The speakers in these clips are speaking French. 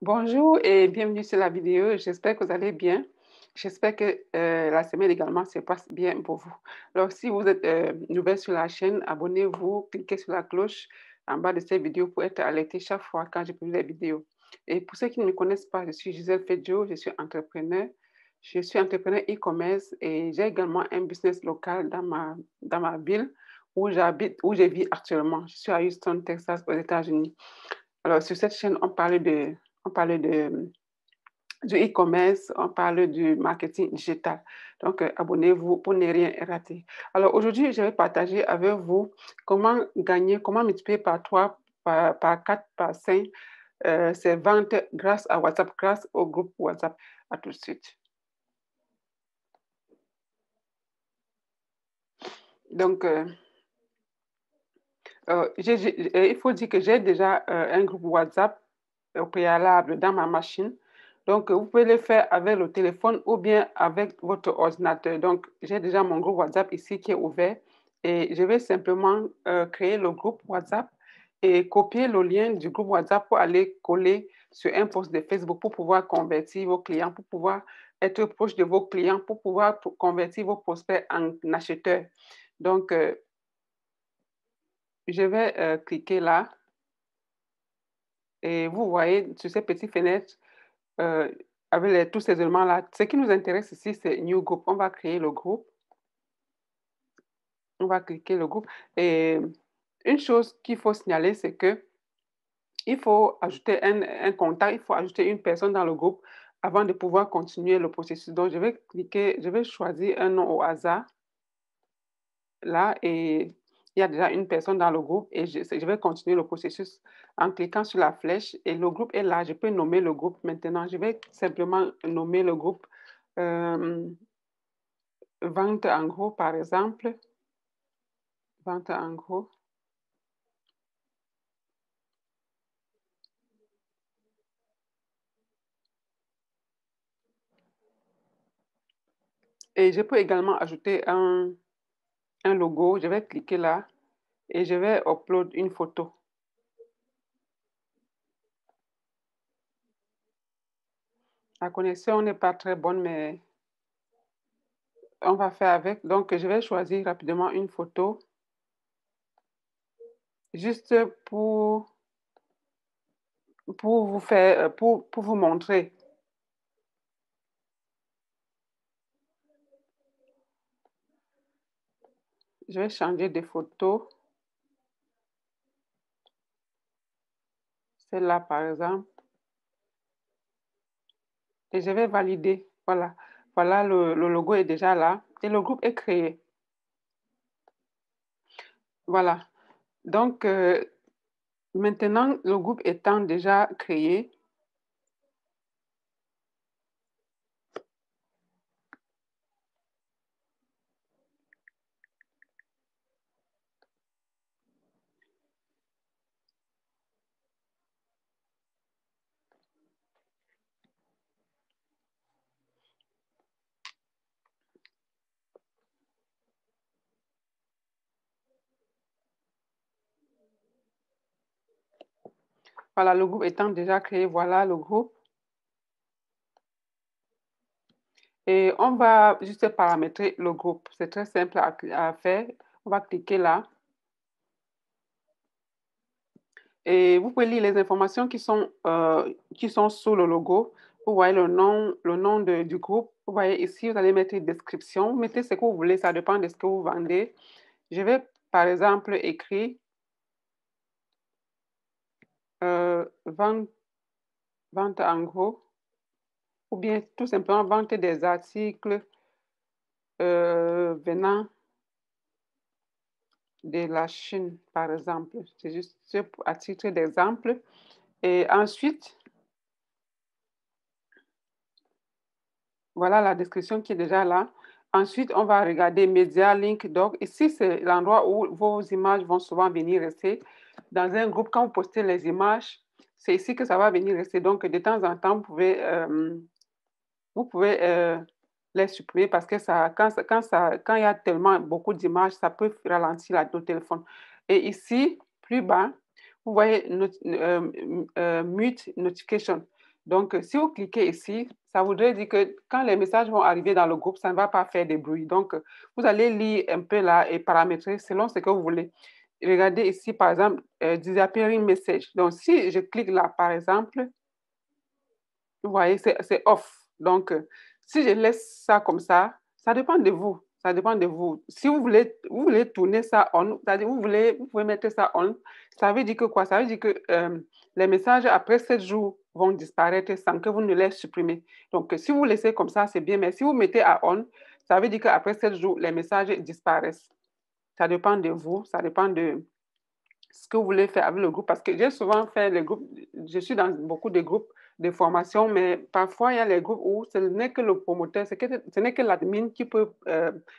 Bonjour et bienvenue sur la vidéo. J'espère que vous allez bien. J'espère que la semaine également se passe bien pour vous. Alors, si vous êtes nouvelle sur la chaîne, abonnez-vous, cliquez sur la cloche en bas de cette vidéo pour être alerté chaque fois quand je publie les vidéos. Et pour ceux qui ne me connaissent pas, je suis Gisèle Fedjo, je suis entrepreneur. Je suis entrepreneur e-commerce et j'ai également un business local dans ma ville où j'habite, où je vis actuellement. Je suis à Houston, Texas, aux États-Unis. Alors, sur cette chaîne, on parle du e-commerce, on parle du marketing digital. Donc, abonnez-vous pour ne rien rater. Alors, aujourd'hui, je vais partager avec vous comment gagner, comment multiplier par 3, par 4, par 5 ces ventes grâce à WhatsApp, grâce au groupe WhatsApp. À tout de suite. Donc, il faut dire que j'ai déjà un groupe WhatsApp au préalable dans ma machine. Donc, vous pouvez le faire avec le téléphone ou bien avec votre ordinateur. Donc, j'ai déjà mon groupe WhatsApp ici qui est ouvert et je vais simplement créer le groupe WhatsApp et copier le lien du groupe WhatsApp pour aller coller sur un post de Facebook pour pouvoir convertir vos clients, pour pouvoir être proche de vos clients, pour pouvoir convertir vos prospects en acheteurs. Donc, je vais cliquer là et vous voyez sur ces petites fenêtres euh, avec tous ces éléments-là. Ce qui nous intéresse ici, c'est New Group. On va créer le groupe. On va cliquer le groupe. Et une chose qu'il faut signaler, c'est que il faut ajouter un contact, il faut ajouter une personne dans le groupe avant de pouvoir continuer le processus. Donc, je vais cliquer, je vais choisir un nom au hasard là et il y a déjà une personne dans le groupe et je vais continuer le processus en cliquant sur la flèche et le groupe est là. Je peux nommer le groupe maintenant. Je vais simplement nommer le groupe euh, vente en gros, par exemple. Vente en gros. Et je peux également ajouter un logo. Je vais cliquer là et je vais upload une photo. La connexion n'est pas très bonne, mais on va faire avec. Donc, je vais choisir rapidement une photo juste pour vous faire, pour vous montrer. Je vais changer de photo. Celle-là, par exemple. Et je vais valider. Voilà. Voilà, le logo est déjà là. Et le groupe est créé. Voilà. Donc, maintenant, le groupe étant déjà créé, voilà, le groupe étant déjà créé, voilà le groupe. Et on va juste paramétrer le groupe. C'est très simple à faire. On va cliquer là. Et vous pouvez lire les informations qui sont sous le logo. Vous voyez le nom du groupe. Vous voyez ici, vous allez mettre une description. Vous mettez ce que vous voulez, ça dépend de ce que vous vendez. Je vais, par exemple, écrire vente, vente en gros ou bien tout simplement vente des articles venant de la Chine, par exemple. C'est juste à titre d'exemple. Et ensuite, voilà la description qui est déjà là. Ensuite, on va regarder médias, link, doc. Ici, c'est l'endroit où vos images vont souvent venir rester. Dans un groupe, quand vous postez les images, c'est ici que ça va venir rester. Donc, de temps en temps, vous pouvez les supprimer parce que quand il y a tellement beaucoup d'images, ça peut ralentir le téléphone. Et ici, plus bas, vous voyez mute notification. Donc, si vous cliquez ici, ça voudrait dire que quand les messages vont arriver dans le groupe, ça ne va pas faire de bruit. Donc, vous allez lire un peu là et paramétrer selon ce que vous voulez. Regardez ici, par exemple, disappearing message. Donc, si je clique là, par exemple, vous voyez, c'est off. Donc, si je laisse ça comme ça dépend de vous. Ça dépend de vous. Si vous voulez tourner ça on, c'est-à-dire vous pouvez mettre ça on, ça veut dire que quoi? Ça veut dire que les messages après 7 jours vont disparaître sans que vous ne les supprimez. Donc, si vous laissez comme ça, c'est bien. Mais si vous mettez à on, ça veut dire qu'après 7 jours, les messages disparaissent. Ça dépend de vous. Ça dépend de ce que vous voulez faire avec le groupe. Parce que j'ai souvent fait les groupes, je suis dans beaucoup de groupes de formation, mais parfois il y a les groupes où ce n'est que le promoteur, ce n'est que l'admin qui peut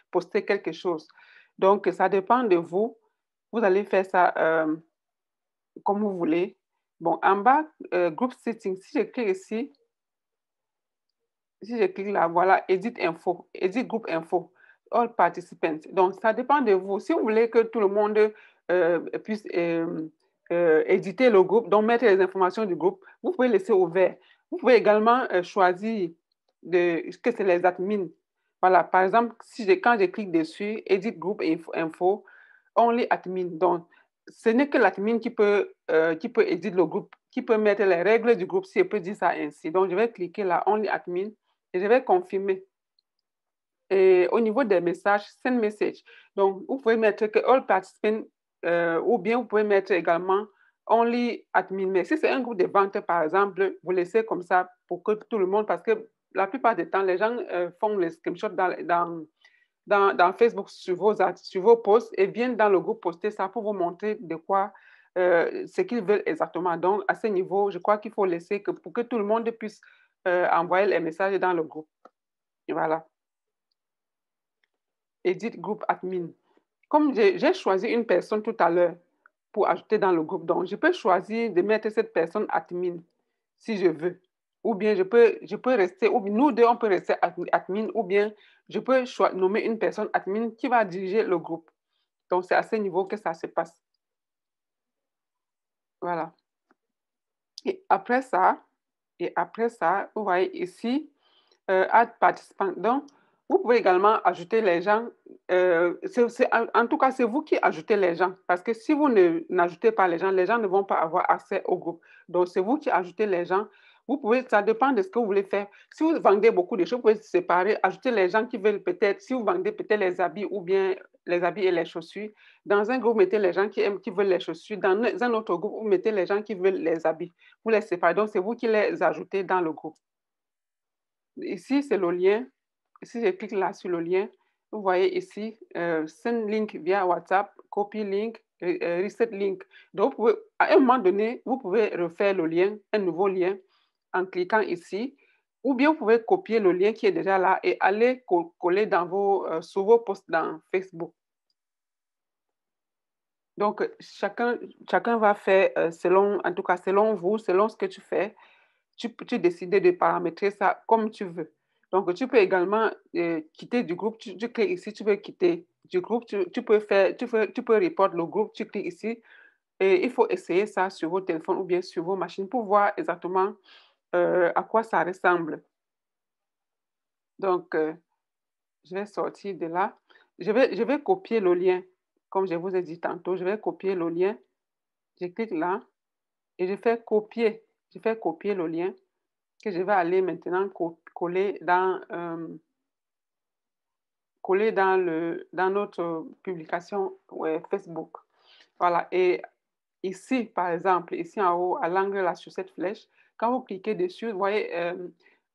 poster quelque chose. Donc, ça dépend de vous. Vous allez faire ça comme vous voulez. Bon, en bas, group setting, si je clique ici, si je clique là, voilà, edit info, edit group info, all participants. Donc, ça dépend de vous. Si vous voulez que tout le monde puisse éditer le groupe, donc mettre les informations du groupe, vous pouvez laisser ouvert. Vous pouvez également choisir que c'est les admins. Voilà, par exemple, quand je clique dessus, edit group info, only admin. Donc, ce n'est que l'admin qui peut éditer le groupe, qui peut mettre les règles du groupe, si je peux dire ça ainsi. Donc, je vais cliquer là, only admin, et je vais confirmer. Et au niveau des messages, send message. Donc, vous pouvez mettre que all participants ou bien vous pouvez mettre également only admin. Mais si c'est un groupe de vente, par exemple, vous laissez comme ça pour que tout le monde, parce que la plupart du temps, les gens font les screenshots dans Facebook sur vos posts et viennent dans le groupe poster ça pour vous montrer de quoi, ce qu'ils veulent exactement. Donc, à ce niveau, je crois qu'il faut laisser pour que tout le monde puisse envoyer les messages dans le groupe. Et voilà. Edit group admin. Comme j'ai choisi une personne tout à l'heure pour ajouter dans le groupe, donc je peux choisir de mettre cette personne admin si je veux. Ou bien je peux rester, ou nous deux, on peut rester admin, ou bien je peux nommer une personne admin qui va diriger le groupe. Donc, c'est à ce niveau que ça se passe. Voilà. Et après ça, vous voyez ici, add participant. Donc, vous pouvez également ajouter les gens. En tout cas, c'est vous qui ajoutez les gens. Parce que si vous n'ajoutez pas les gens ne vont pas avoir accès au groupe. Donc, c'est vous qui ajoutez les gens. Vous pouvez, ça dépend de ce que vous voulez faire. Si vous vendez beaucoup de choses, vous pouvez séparer, ajouter les gens qui veulent peut-être, si vous vendez peut-être les habits ou bien les habits et les chaussures. Dans un groupe, vous mettez les gens qui veulent les chaussures. Dans un autre groupe, vous mettez les gens qui veulent les habits. Vous les séparez. Donc, c'est vous qui les ajoutez dans le groupe. Ici, c'est le lien. Si je clique là sur le lien, vous voyez ici, send link via WhatsApp, copy link, reset link. Donc, à un moment donné, vous pouvez refaire le lien, un nouveau lien, en cliquant ici, ou bien vous pouvez copier le lien qui est déjà là et aller coller sur vos posts dans Facebook. Donc, chacun va faire en tout cas, selon vous, selon ce que tu fais, tu décides de paramétrer ça comme tu veux. Donc, tu peux également quitter du groupe. Tu cliques ici, tu peux quitter du groupe. Tu peux report le groupe. Tu cliques ici. Et il faut essayer ça sur vos téléphones ou bien sur vos machines pour voir exactement à quoi ça ressemble. Donc, je vais sortir de là. Je vais copier le lien. Comme je vous ai dit tantôt, je vais copier le lien. Je clique là et je fais copier. Je fais copier le lien que je vais aller maintenant coller dans notre publication Facebook. Voilà. Et ici, par exemple, ici en haut, à l'angle là, sur cette flèche, quand vous cliquez dessus, vous voyez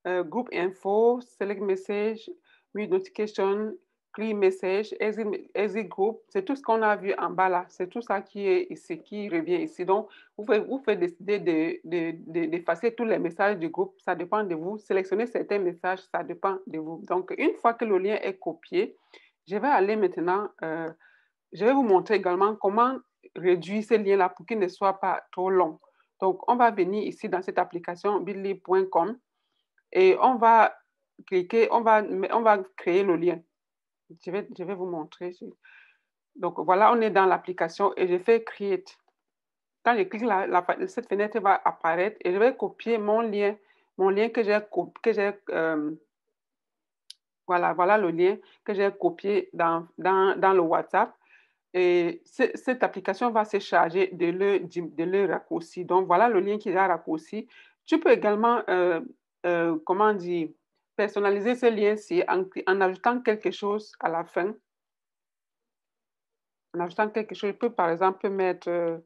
groupe info, select message, mute notification, clear message, exit group. C'est tout ce qu'on a vu en bas là. C'est tout ça qui est ici, qui revient ici. Donc, vous pouvez décider d'effacer tous les messages du groupe. Ça dépend de vous. Sélectionner certains messages, ça dépend de vous. Donc, une fois que le lien est copié, je vais aller maintenant, je vais vous montrer également comment réduire ce lien-là pour qu'il ne soit pas trop long. Donc, on va venir ici dans cette application bitly.com et on va cliquer, on va créer le lien. Je vais vous montrer. Donc, voilà, on est dans l'application et je fais Create. Quand je clique là, cette fenêtre va apparaître et je vais copier mon lien mon lien que voilà le lien que j'ai copié dans le WhatsApp. Et cette application va se charger de le raccourci. Donc, voilà le lien qui est raccourci. Tu peux également, comment dire, personnaliser ce lien-ci en ajoutant quelque chose à la fin. En ajoutant quelque chose, je peux par exemple mettre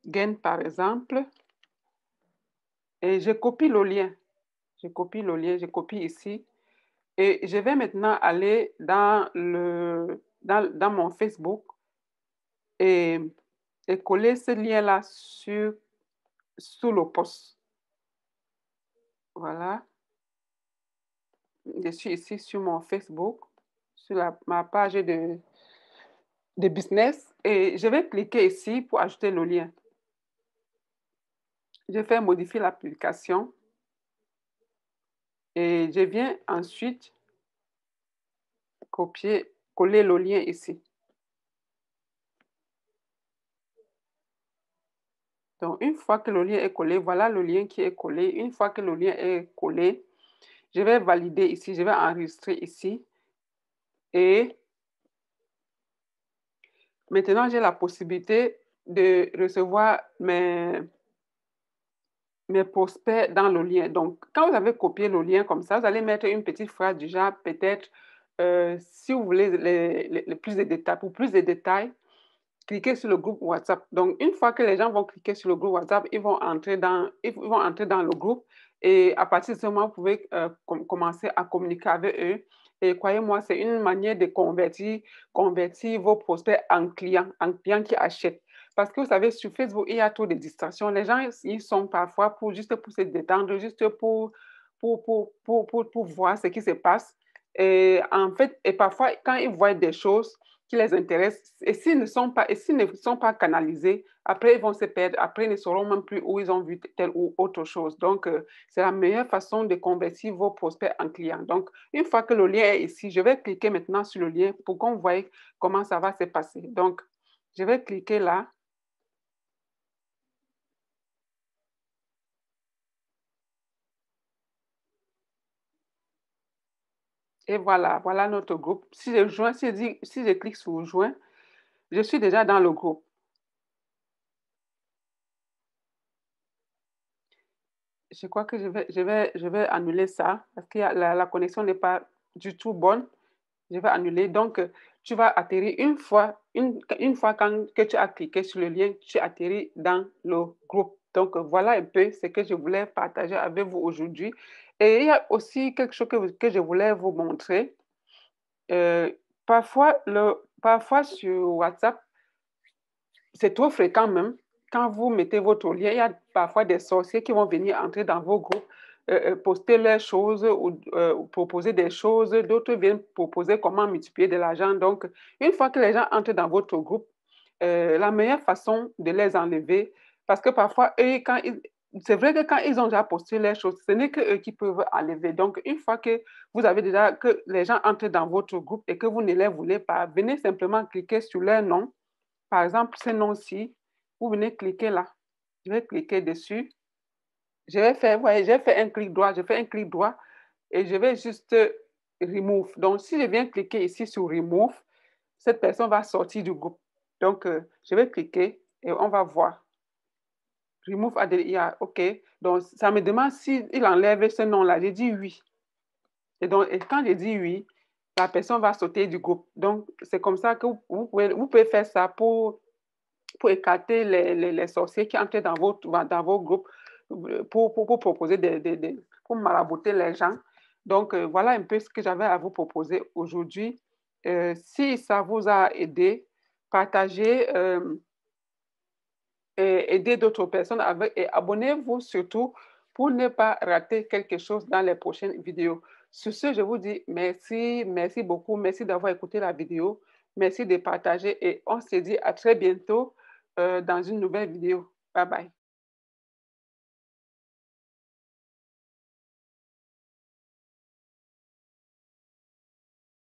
gain, par exemple, et je copie le lien. Je copie le lien, je copie ici. Et je vais maintenant aller dans mon Facebook et, et coller ce lien-là sous le post. Voilà. Je suis ici sur mon Facebook, sur ma page de business et je vais cliquer ici pour ajouter le lien. Je fais modifier l'application et je viens ensuite coller le lien ici. Donc, une fois que le lien est collé, voilà le lien qui est collé. Une fois que le lien est collé, je vais valider ici, je vais enregistrer ici. Et maintenant, j'ai la possibilité de recevoir mes prospects dans le lien. Donc, quand vous avez copié le lien comme ça, vous allez mettre une petite phrase du genre, peut-être, si vous voulez plus de détails, pour plus de détails, cliquez sur le groupe WhatsApp. Donc, une fois que les gens vont cliquer sur le groupe WhatsApp, ils vont entrer dans le groupe et à partir de ce moment, vous pouvez commencer à communiquer avec eux. Et croyez-moi, c'est une manière de convertir vos prospects en clients qui achètent. Parce que vous savez, sur Facebook, il y a trop de distractions. Les gens, ils sont parfois juste pour se détendre, juste pour voir ce qui se passe. Et en fait, et parfois, quand ils voient des choses qui les intéressent, et s'ils ne sont pas canalisés, après, ils vont se perdre. Après, ils ne sauront même plus où ils ont vu telle ou autre chose. Donc, c'est la meilleure façon de convertir vos prospects en clients. Donc, une fois que le lien est ici, je vais cliquer maintenant sur le lien pour qu'on voie comment ça va se passer. Donc, je vais cliquer là. Et voilà, voilà notre groupe. Si je clique sur joint, je suis déjà dans le groupe. Je crois que je vais annuler ça parce que la connexion n'est pas du tout bonne. Je vais annuler. Donc, tu vas atterrir une fois que tu as cliqué sur le lien, tu atterris dans le groupe. Donc, voilà un peu ce que je voulais partager avec vous aujourd'hui. Et il y a aussi quelque chose que je voulais vous montrer. Euh, parfois sur WhatsApp, c'est trop fréquent même. Quand vous mettez votre lien, il y a parfois des sorciers qui vont venir entrer dans vos groupes, poster leurs choses ou proposer des choses. D'autres viennent proposer comment multiplier de l'argent. Donc, une fois que les gens entrent dans votre groupe, la meilleure façon de les enlever, parce que parfois, c'est vrai que quand ils ont déjà posté les choses, ce n'est qu'eux qui peuvent enlever. Donc, une fois que vous avez déjà, que les gens entrent dans votre groupe et que vous ne les voulez pas, venez simplement cliquer sur leur nom. Par exemple, ce nom-ci, vous venez cliquer là. Je vais cliquer dessus. J'ai fait un clic droit, je fais un clic droit et je vais juste remove. Donc, si je viens cliquer ici sur remove, cette personne va sortir du groupe. Donc, je vais cliquer et on va voir. Remove ADIA, OK. Donc, ça me demande s'il enlève ce nom-là. J'ai dit oui. Et donc, quand je dis oui, la personne va sauter du groupe. Donc, c'est comme ça que vous pouvez faire ça pour écarter les sorciers qui entrent dans vos groupes pour proposer pour marabouter les gens. Donc, voilà un peu ce que j'avais à vous proposer aujourd'hui. Si ça vous a aidé, partagez, et aidez d'autres personnes et abonnez-vous surtout pour ne pas rater quelque chose dans les prochaines vidéos. Sur ce, je vous dis merci, merci beaucoup, merci d'avoir écouté la vidéo, merci de partager et on se dit à très bientôt dans une nouvelle vidéo. Bye bye.